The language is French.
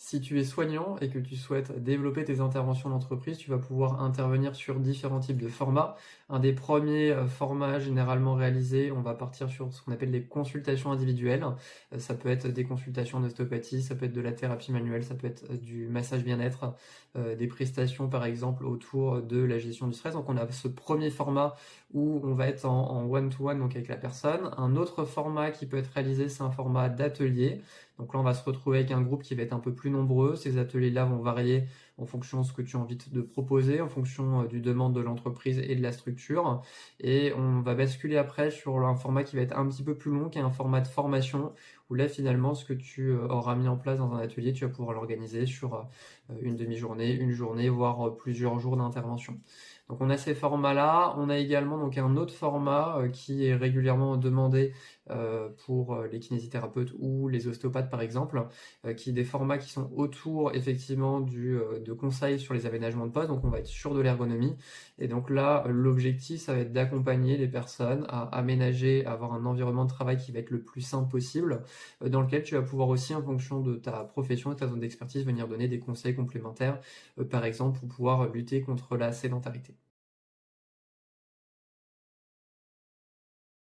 Si tu es soignant et que tu souhaites développer tes interventions d'entreprise, tu vas pouvoir intervenir sur différents types de formats. Un des premiers formats généralement réalisés, on va partir sur ce qu'on appelle les consultations individuelles. Ça peut être des consultations d'ostéopathie, ça peut être de la thérapie manuelle, ça peut être du massage bien-être, des prestations par exemple autour de la gestion du stress. Donc on a ce premier format où on va être en one-to-one, donc avec la personne. Un autre format qui peut être réalisé, c'est un format d'atelier. Donc là, on va se retrouver avec un groupe qui va être un peu plus nombreux. Ces ateliers-là vont varier en fonction de ce que tu as envie de proposer, en fonction du demande de l'entreprise et de la structure. Et on va basculer après sur un format qui va être un petit peu plus long, qui est un format de formation, où là, finalement, ce que tu auras mis en place dans un atelier, tu vas pouvoir l'organiser sur une demi-journée, une journée, voire plusieurs jours d'intervention. Donc on a ces formats-là. On a également donc un autre format qui est régulièrement demandé pour les kinésithérapeutes ou les ostéopathes par exemple, qui est des formats qui sont autour effectivement de conseils sur les aménagements de poste. Donc on va être sur de l'ergonomie. Et donc là, l'objectif, ça va être d'accompagner les personnes à aménager, à avoir un environnement de travail qui va être le plus simple possible, dans lequel tu vas pouvoir aussi, en fonction de ta profession et de ta zone d'expertise, venir donner des conseils complémentaires, par exemple pour pouvoir lutter contre la sédentarité.